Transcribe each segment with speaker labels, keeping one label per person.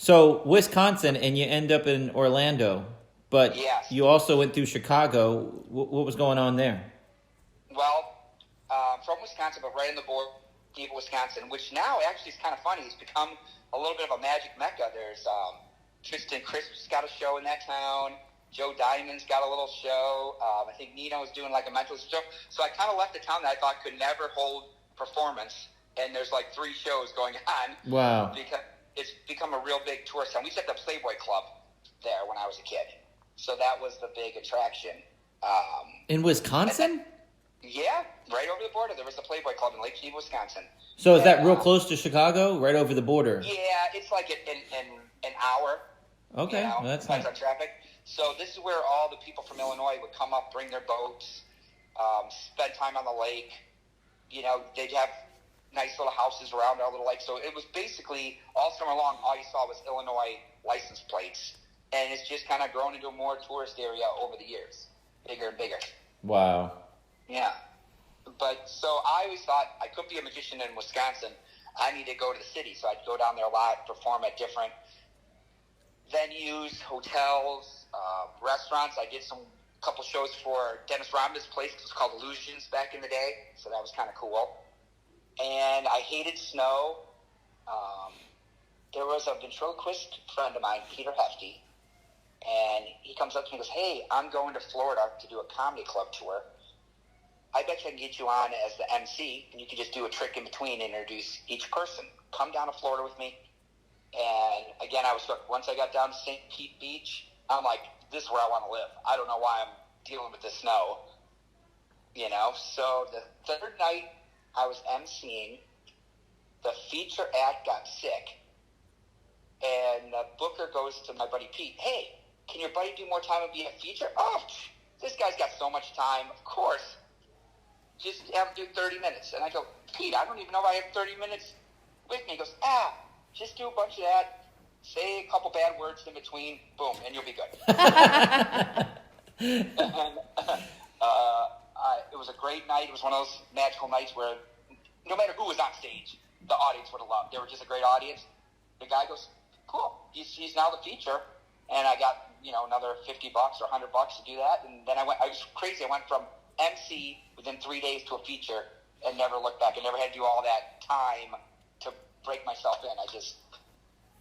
Speaker 1: So Wisconsin, and you end up in Orlando, but
Speaker 2: Yes.
Speaker 1: you also went through Chicago. What was going on there?
Speaker 2: Well, from Wisconsin, but right on the border of Wisconsin, which now actually is kind of funny. It's become a little bit of a magic mecca. There's Tristan Crisp's got a show in that town. Joe Diamond's got a little show. I think Nino's doing like a mentalist show. So I kind of left a town that I thought could never hold performance, and there's like 3 shows going on.
Speaker 1: Wow.
Speaker 2: Because it's become a real big tourist town. We set the Playboy Club there when I was a kid. So that was the big attraction.
Speaker 1: In Wisconsin?
Speaker 2: Yeah, right over the border. There was the Playboy Club in Lake Geneva, Wisconsin.
Speaker 1: So is that real close to Chicago? Right over the border?
Speaker 2: Yeah, it's like an hour.
Speaker 1: Okay, well, that's
Speaker 2: depends
Speaker 1: nice.
Speaker 2: on traffic. So this is where all the people from Illinois would come up, bring their boats, spend time on the lake. You know, they'd have nice little houses around our little lake. So it was basically all summer long, all you saw was Illinois license plates. And it's just kind of grown into a more tourist area over the years, bigger and bigger.
Speaker 1: Wow.
Speaker 2: Yeah. But so I always thought I could be a magician in Wisconsin. I need to go to the city. So I'd go down there a lot, perform at different venues, hotels, restaurants. I did a couple shows for Dennis Rodman's place. It was called Illusions back in the day. So that was kind of cool. And I hated snow. There was a ventriloquist friend of mine, Peter Hefty, and he comes up to me and goes, "Hey, I'm going to Florida to do a comedy club tour. I bet you I can get you on as the MC, and you can just do a trick in between and introduce each person. Come down to Florida with me." And again, I was hooked. Once I got down to St. Pete Beach, I'm like, this is where I want to live. I don't know why I'm dealing with the snow, you know? So the third night I was MCing, the feature act got sick, and the booker goes to my buddy Pete, "Hey, can your buddy do more time and be a feature?" "Oh, this guy's got so much time. Of course. Just have him do 30 minutes. And I go, "Pete, I don't even know if I have 30 minutes with me." He goes, "Just do a bunch of that. Say a couple bad words in between. Boom, and you'll be good." And, it was a great night. It was one of those magical nights where no matter who was on stage, the audience would have loved. They were just a great audience. The guy goes, "Cool, he's now the feature." And I got, another $50 or $100 to do that. And then I was crazy. I went from MC within 3 days to a feature and never looked back. I never had to do all that time to break myself in. I just,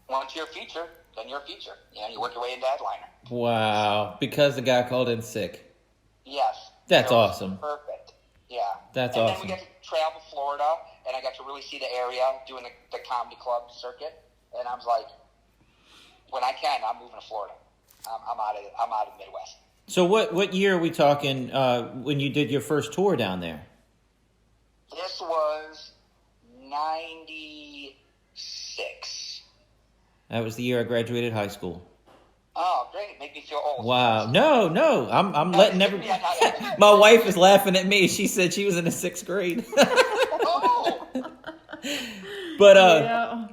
Speaker 2: once you're a feature, then you're a feature. You work your way into headliner.
Speaker 1: Wow. Because the guy called in sick.
Speaker 2: Yes.
Speaker 1: That's
Speaker 2: So
Speaker 1: awesome.
Speaker 2: Perfect. Yeah.
Speaker 1: That's
Speaker 2: and
Speaker 1: awesome.
Speaker 2: And then we got to travel Florida, and I got to really see the area doing the comedy club circuit. And I was like, when I can, I'm moving to Florida. I'm out of the Midwest.
Speaker 1: So what year are we talking when you did your first tour down there?
Speaker 2: This was 96.
Speaker 1: That was the year I graduated high school.
Speaker 2: Oh, great. Make me feel old.
Speaker 1: Wow. No. I'm letting everybody... My wife is laughing at me. She said she was in the 6th grade.
Speaker 2: Oh!
Speaker 1: But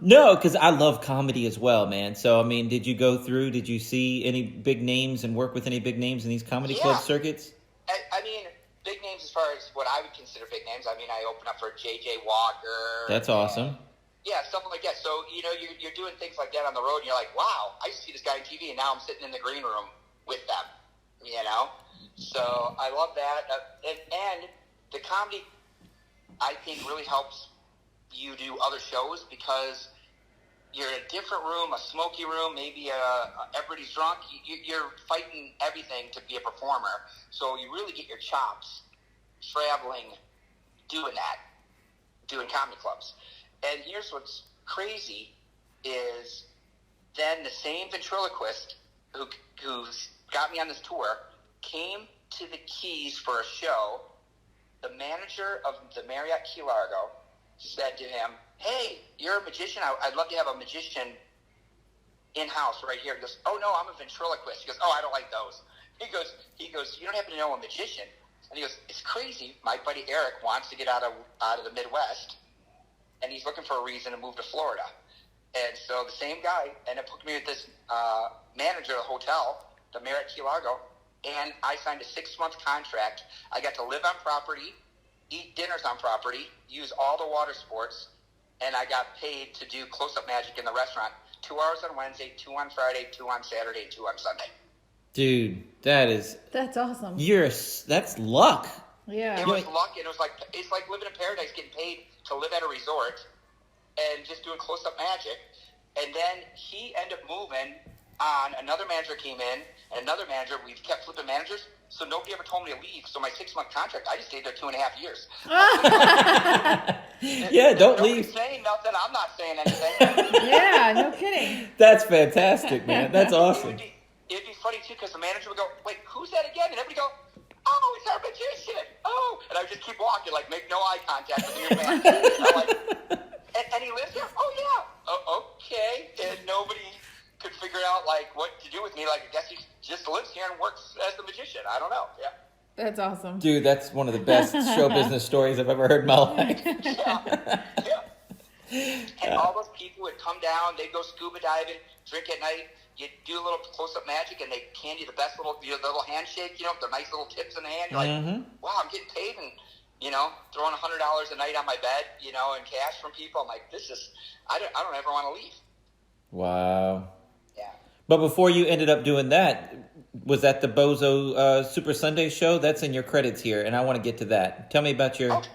Speaker 1: no, because I love comedy as well, man. So, did you see any big names and work with any big names in these comedy club circuits?
Speaker 2: Big names as far as what I would consider big names. I opened up for J.J. Walker.
Speaker 1: That's awesome.
Speaker 2: Yeah, stuff like that. So, you're doing things like that on the road, and you're like, wow, I used to see this guy on TV, and now I'm sitting in the green room with them, So, I love that. And the comedy, I think, really helps you do other shows because you're in a different room, a smoky room, maybe everybody's drunk. You're fighting everything to be a performer. So you really get your chops traveling, doing comedy clubs. And here's what's crazy is then the same ventriloquist who's got me on this tour came to the Keys for a show. The manager of the Marriott Key Largo said to him, "Hey, you're a magician. I'd love to have a magician in-house right here." He goes, "Oh, no, I'm a ventriloquist." He goes, "Oh, I don't like those." He goes, "You don't happen to know a magician?" And he goes, "It's crazy. My buddy Eric wants to get out of the Midwest, and he's looking for a reason to move to Florida." And so the same guy ended up hooking me with this manager of the hotel, the Marriott Key Largo, and I signed a 6-month contract. I got to live on property, eat dinners on property, use all the water sports, and I got paid to do close-up magic in the restaurant 2 hours on Wednesday, 2 on Friday, 2 on Saturday, and 2 on Sunday.
Speaker 1: Dude, that's
Speaker 3: awesome.
Speaker 1: That's luck.
Speaker 3: Yeah.
Speaker 2: It was luck, and it's like living in paradise, getting paid to live at a resort and just doing close-up magic. And then he ended up moving on. Another manager came in, and another manager. We've kept flipping managers, so nobody ever told me to leave. So my 6-month contract, I just stayed there 2.5 years.
Speaker 1: Yeah, don't
Speaker 2: Nobody's
Speaker 1: leave.
Speaker 2: saying nothing. I'm not saying anything.
Speaker 3: Yeah, no kidding.
Speaker 1: That's fantastic, man. That's awesome.
Speaker 2: It'd be funny, too, because the manager would go, wait, who's that again? And everybody go, oh, it's our magician. Oh. And I would just keep walking, like, make no eye contact with the new manager. I'm like, and he lives here? Oh, yeah. Oh, okay. And nobody could figure out, like, what to do with me. Like, I guess he just lives here and works as the magician. I don't know. Yeah.
Speaker 3: That's awesome.
Speaker 1: Dude, that's one of the best show business stories I've ever heard in my life.
Speaker 2: Yeah. And all those people would come down, they'd go scuba diving, drink at night, you'd do a little close-up magic, and they'd hand you the best little, the little handshake, the nice little tips in the hand. You're like, wow, I'm getting paid, and, throwing $100 a night on my bed, in cash from people. I'm like, I don't ever want to leave.
Speaker 1: Wow.
Speaker 2: Yeah.
Speaker 1: But before you ended up doing that, was that the Bozo Super Sunday show? That's in your credits here, and I want to get to that. Tell me about your...
Speaker 2: Okay.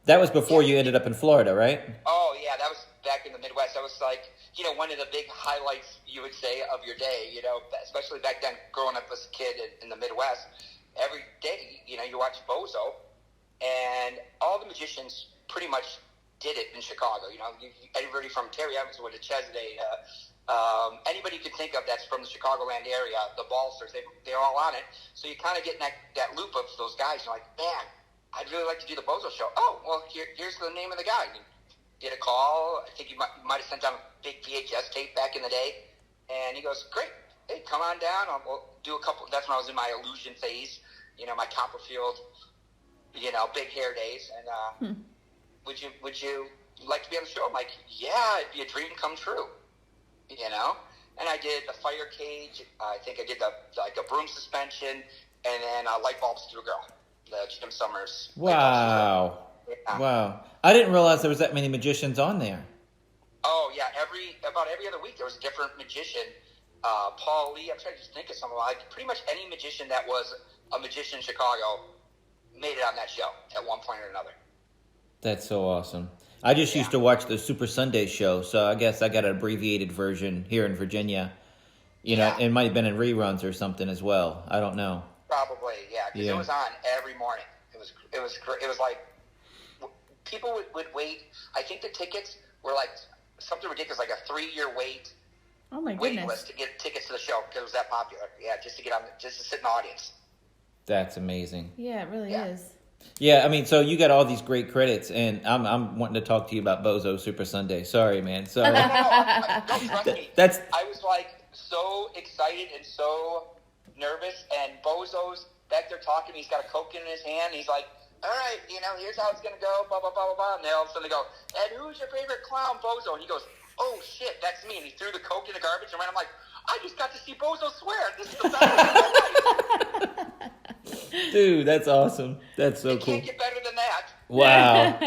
Speaker 1: That was before you ended up in Florida, right?
Speaker 2: Oh, yeah, that was back in the Midwest. That was like, one of the big highlights, you would say, of your day, especially back then, growing up as a kid in the Midwest. Every day, you watch Bozo, and all the magicians pretty much did it in Chicago. Everybody from Terry Evans to Chesney, anybody you could think of that's from the Chicagoland area, the Ballsters, they're all on it. So you kind of get in that loop of those guys. You're like, man, I'd really like to do the Bozo show. Oh, well, here's the name of the guy. You get a call. I think you might have sent down a big VHS tape back in the day. And he goes, great. Hey, come on down. We'll do a couple. That's when I was in my illusion phase, my Copperfield, big hair days. And would you like to be on the show? I'm like, yeah, it'd be a dream come true, And I did the fire cage. I think I did a broom suspension, and then light bulbs to a girl. The Jim Summers.
Speaker 1: Wow. Yeah. Wow. I didn't realize there was that many magicians on there.
Speaker 2: Oh, yeah. About every other week, there was a different magician. Paul Lee, I'm trying to just think of someone. Like, pretty much any magician that was a magician in Chicago made it on that show at one point or another.
Speaker 1: That's so awesome. I just used to watch the Super Sunday show, so I guess I got an abbreviated version here in Virginia. It might have been in reruns or something as well. I don't know.
Speaker 2: Probably, yeah, because it was on every morning. It was like people would wait. I think the tickets were like something ridiculous, like a 3-year wait.
Speaker 3: Oh my
Speaker 2: waiting
Speaker 3: goodness!
Speaker 2: list to get tickets to the show because it was that popular. Yeah, just to sit in the audience.
Speaker 1: That's amazing.
Speaker 3: Yeah, it really is.
Speaker 1: Yeah, I mean, so you got all these great credits, and I'm wanting to talk to you about Bozo Super Sunday. Sorry, man. Sorry.
Speaker 2: No, trust me. I was like so excited and so nervous, and Bozo's back there talking. He's got a Coke in his hand. He's like, all right, here's how it's going to go, blah, blah, blah, blah, blah. And then all of a sudden they go, and who's your favorite clown, Bozo? And he goes, oh, shit, that's me. And he threw the Coke in the garbage, and I'm like, I just got to see Bozo swear. This is the best of my life.
Speaker 1: Dude, that's awesome. That's so cool.
Speaker 2: You can't get better than that.
Speaker 1: Wow.